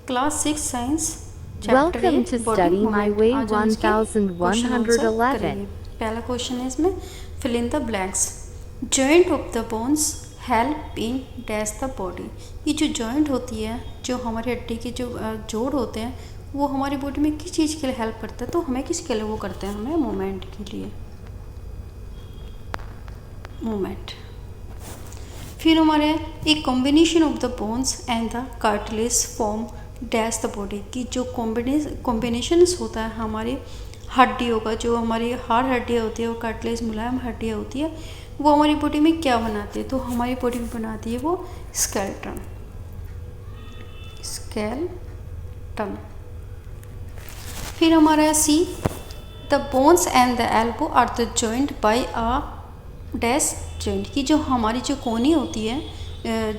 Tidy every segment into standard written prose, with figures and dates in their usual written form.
Class 6 science chapter Welcome to Study My Way आज हम इसके क्वेश्चन आंसर 1111. करेंगे। पहला क्वेश्चन है इसमें fill in the blanks. Joint of the bones help in dash the body. ये जो जॉइंट होती है, जो हमारी हड्डी के जो जोड़ होते हैं, वो हमारी बॉडी में किस चीज़ के लिए हेल्प करता है? तो हमें किसके लिए वो करते हैं? हमें मूवमेंट के लिए, मूवमेंट। फिर हमारे एक combination of the bones and the cartilage form dash the body की जो कॉम्बिनेशन होता है हमारी हड्डियों का, जो हमारी हार्ड हड्डियाँ होती है और कार्टिलेज मुलायम हड्डियाँ होती है, वो हमारी बॉडी में क्या बनाती है? तो हमारी बॉडी में बनाती है वो स्केलेटन, स्केलेटन। फिर हमारा है C, the bones and the elbow are the joint by a dash joint की जो हमारी जो कोहनी होती है,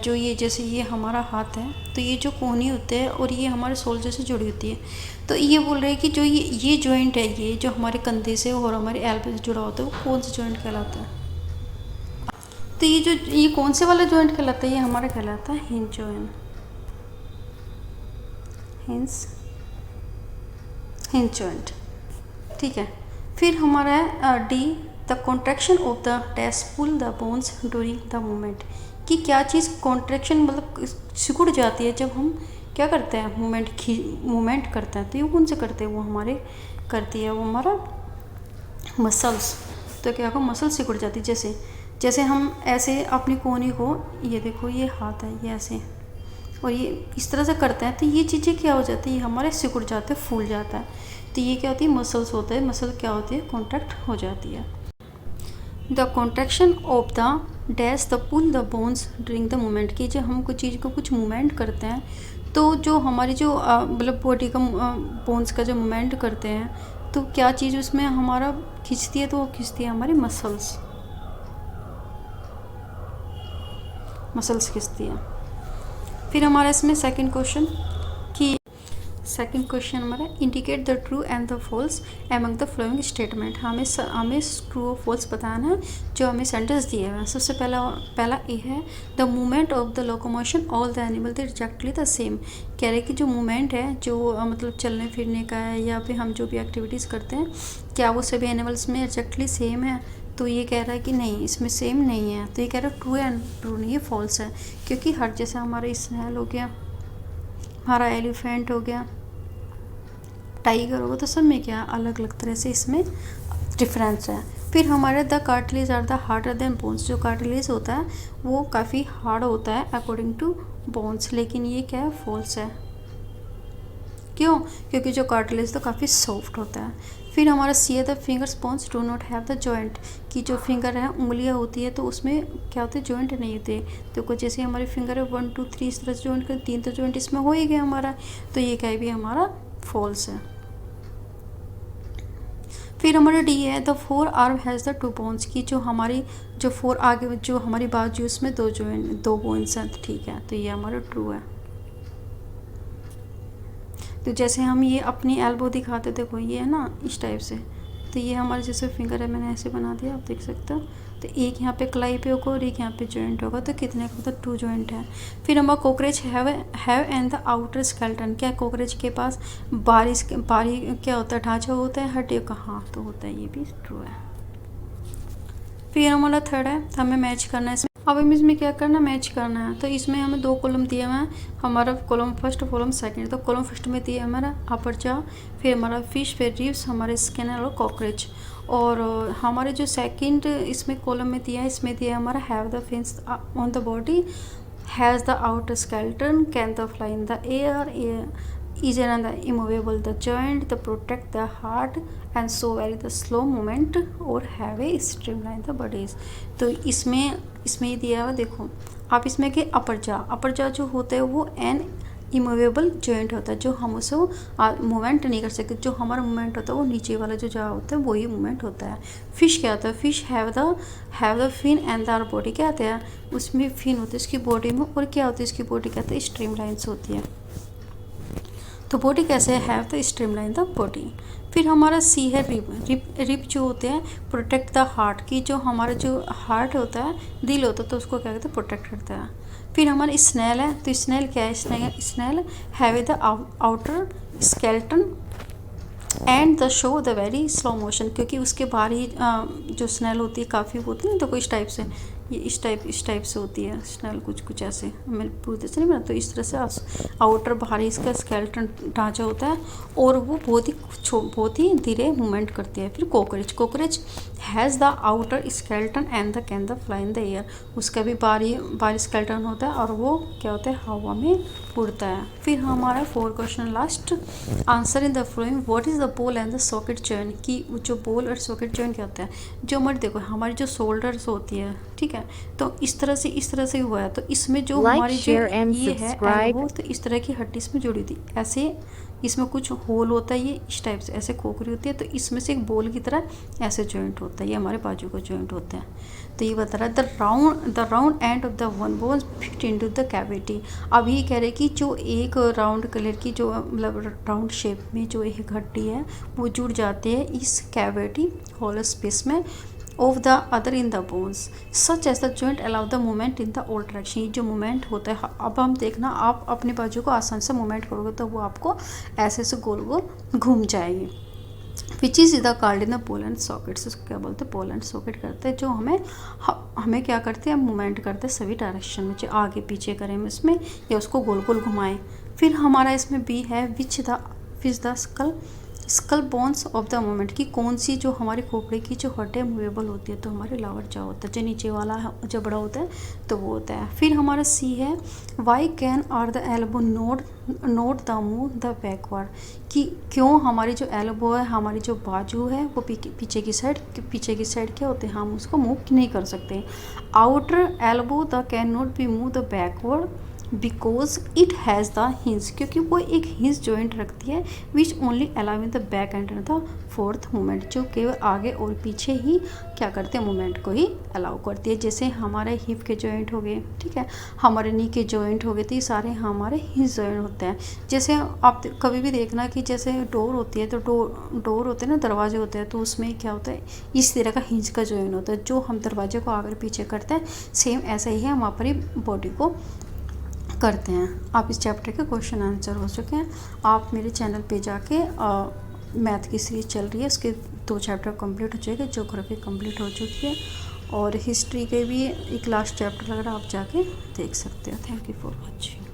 जो ये जैसे ये हमारा हाथ है, तो ये जो कोहनी होते हैं और ये हमारे शोल्डर से जुड़ी होती है। तो ये बोल रहे हैं कि जो ये जॉइंट है, ये जो हमारे कंधे से और हमारे एल्बो से जुड़ा होता है, वो कौन सा जॉइंट कहलाता है? तो ये कौन से वाला जॉइंट कहलाता है? ये हमारा कहलाता है हिंज जॉइंट, हिंज जॉइंट। ठीक है। फिर हमारा है D, the contraction of the dash pull the bones during the movement कि क्या चीज़ कॉन्ट्रैक्शन मतलब सिकुड़ जाती है जब हम क्या करते हैं? मूवमेंट करते हैं। तो ये कौन से करते हैं? वो हमारे करती है वो हमारा मसल्स। तो क्या होगा? मसल सिकुड़ जाती है। जैसे हम ऐसे अपनी कोहनी को, ये देखो ये हाथ है, ये ऐसे और ये इस तरह से करते हैं, तो ये चीज़ें क्या हो जाती है? ये हमारे सिकुड़ जाते हैं, फूल जाता है। तो ये क्या होती है? मसल्स होते हैं। मसल क्या होती है? कॉन्ट्रैक्ट हो जाती है। The contraction of the dash the pull the bones during the movement की जो हम कुछ चीज़ को कुछ मूवमेंट करते हैं, तो जो हमारी जो मतलब बॉडी का बोन्स का जो मूवमेंट करते हैं, तो क्या चीज़ उसमें हमारा खींचती है? तो वो खींचती है हमारी मसल्स, मसल्स खींचती है। फिर हमारा इसमें सेकंड क्वेश्चन हमारा indicate the true and the false among the following statement. हमें ट्रू और फॉल्स बताना है जो हमें सेंटेंस दिए हुए हैं। सबसे पहला ए है, the movement of the locomotion all the animal the exactly the same. कह रहे कि जो मूवमेंट है, जो मतलब चलने फिरने का है या फिर हम जो भी एक्टिविटीज़ करते हैं, क्या वो सभी एनिमल्स में एग्जैक्टली सेम है? तो ये कह रहा है कि नहीं, इसमें सेम नहीं है। तो ये कह रहा है ट्रू एंड ट्रू नहीं, ये फॉल्स है। क्योंकि हर जैसे हमारा स्नेल हो गया, हमारा एलिफेंट हो गया, टाइगर होगा, तो सब में क्या अलग अलग तरह से इसमें डिफरेंस है। फिर हमारे the cartilage are the harder than bones. जो कार्टिलेज होता है वो काफ़ी हार्ड होता है अकॉर्डिंग टू बोन्स, लेकिन ये क्या है? फॉल्स है। क्यों? क्योंकि जो कार्टिलेज तो काफ़ी सॉफ्ट होता है। फिर हमारा सी है, the fingers bones do not have the joint की जो फिंगर है, उंगलियां होती है, तो उसमें क्या होते हैं? जॉइंट नहीं होते। तो कुछ जैसे हमारे फिंगर है 1 2 3 इस तरह से जॉइंट कर, 3 तो जॉइंट इसमें हो ही गया हमारा। तो ये क्या भी हमारा फॉल्स है। फिर हमारा डी है, the four arm has the 2 bones की जो हमारी जो फोर आगे जो हमारी बाजू उसमें 2 बोन्स हैं। ठीक है, तो ये हमारा ट्रू है। तो जैसे हम ये अपनी एल्बो दिखाते, देखो ये है ना इस टाइप से, तो ये हमारे जैसे फिंगर है, मैंने ऐसे बना दिया, आप देख सकते हो। तो एक यहाँ पे कलाई पे होगा और एक यहाँ पे जॉइंट होगा, तो कितने का? तो 2 जॉइंट है। फिर हमारा cockroach have and the outer skeleton. क्या कॉकरोच के पास बाहरी क्या होता है? ढांचा होता है हड्डियों का? हाँ, तो होता है, ये भी ट्रू है। फिर हमारा थर्ड है, हमें मैच करना है। अब हमें इसमें क्या करना? मैच करना है। तो इसमें हमें 2 कॉलम दिए हुए हैं, हमारा कॉलम फर्स्ट कॉलम सेकंड। तो कॉलम फर्स्ट में दिया हमारा अपर जॉ, फिर हमारा फिश, फिर रिब्स, हमारे स्किनर और कॉकरोच। और हमारे जो सेकंड इसमें कॉलम में दिया है, इसमें दिया है हमारा have the fins on the body, has the outer skeleton, can the fly in the air, is an the immovable the joint the protect the heart and so very the slow movement और have a streamline the bodies। तो इसमें दिया हुआ, देखो आप इसमें के अपर जा जो होता है वो एन इमूवेबल जॉइंट होता है, जो हम उसे मूवमेंट नहीं कर सकते। जो हमारा मूवमेंट होता है वो नीचे वाला जो जा होता है वही मूवमेंट होता है। फिश क्या होता है? Fish have the fin and the our body. क्या होता है? उसमें फिन होता है इसकी बॉडी में, और क्या होती है इसकी बॉडी? कहते हैं स्ट्रीमलाइंस होती है। तो बॉडी कैसे है? Have the streamline the body. फिर हमारा सी है रिप जो होते हैं प्रोटेक्ट द हार्ट की जो हमारा जो हार्ट होता है, दिल होता है, तो उसको क्या कहते हैं? प्रोटेक्ट करता है। फिर हमारा स्नेल है, तो स्नेल क्या है, snail have the outer skeleton and the show the very slow motion, क्योंकि उसके बाहर ही जो स्नेल होती है काफ़ी होती है ना, तो कोई इस टाइप से, ये इस टाइप से होती है स्नेल, कुछ ऐसे, मैं पूरी तरह से नहीं बना, तो इस तरह से आउटर बाहरी इसका स्केलेटन ढांचा होता है और वो बहुत ही धीरे मूवमेंट करती है। फिर cockroach has the outer skeleton and the can the fly in the air, उसका भी बाहरी स्केलेटन होता है और वो क्या होता है, हवा में उड़ता है। फिर हमारा 4 question last, answer in the flowing what is the ball and the socket joint, कि जो बॉल और सॉकेट जॉइंट क्या होता है, जो हमारे देखो हमारी जो शोल्डर्स होती है, ठीक है, तो इस तरह से हुआ है, तो इसमें जो हमारी जो ये है एल्बो, तो इस तरह की हड्डी इसमें जुड़ी थी, ऐसे इसमें कुछ होल होता है, ये इस टाइप से ऐसे खोखरी होती है, तो इसमें से एक बॉल की तरह ऐसे जॉइंट होता है, ये हमारे बाजू का जॉइंट होता है। तो ये बता रहा है the round end of the one bone fit into the cavity. अब ये कह रहे कि जो एक राउंड कलर की जो मतलब राउंड शेप में जो एक हड्डी है वो जुड़ जाती है इस कैविटी हॉलो स्पेस में of the other in the bones such as the joint allow the movement in the all direction. ये जो मूवमेंट होता है, अब हम देखना, आप अपने बाजू को आसान से मूवमेंट करोगे तो वो आपको ऐसे गोल गोल घूम जाएगी। Which is the called in the pole and sockets, इसको क्या बोलते हैं, पोल एंड सॉकेट करते हैं, जो हमें क्या करते हैं, मूवमेंट करते हैं सभी डायरेक्शन में, चाहे आगे पीछे करें हम इसमें या उसको गोल गोल घुमाएं। फिर हमारा इसमें बी है which the skull bones of the movement, की कौन सी जो हमारी खोपड़ी की जो हड्डी मूवेबल होती है, तो हमारे लावर जा होता है, जो नीचे वाला है जो बड़ा होता है तो वो होता है। फिर हमारा सी है why can are the elbow not the move the backward, कि क्यों हमारी जो एल्बो है, हमारी जो बाजू है वो पीछे की साइड क्या होते हैं, हम उसको मूव नहीं कर सकते। Outer elbow the can not be move the backward because it has the hinge, क्योंकि वो एक हिंज जॉइंट रखती है which only allowing the back and the fourth movement, जो केवल आगे और पीछे ही क्या करते हैं, मूवमेंट को ही अलाउ करती है। जैसे हमारे हिप के जॉइंट हो गए, ठीक है, हमारे नी के जॉइंट हो गए, तो ये सारे हमारे हिंज जॉइंट होते हैं। जैसे आप कभी भी देखना कि जैसे डोर होती है, तो डोर होते हैं ना, दरवाजे होते हैं, तो उसमें क्या होता है, इस तरह का हिंज का जॉइंट होता है, जो हम दरवाजे को आगे पीछे करते हैं, सेम ऐसा ही है हम अपनी बॉडी को करते हैं। आप इस चैप्टर के क्वेश्चन आंसर हो चुके हैं। आप मेरे चैनल पे जाके मैथ की सीरीज़ चल रही है, उसके 2 चैप्टर कंप्लीट हो चुके, ज्योग्राफी कंप्लीट हो चुकी है और हिस्ट्री के भी एक लास्ट चैप्टर वगैरह आप जाके देख सकते हो। Thank you for watching.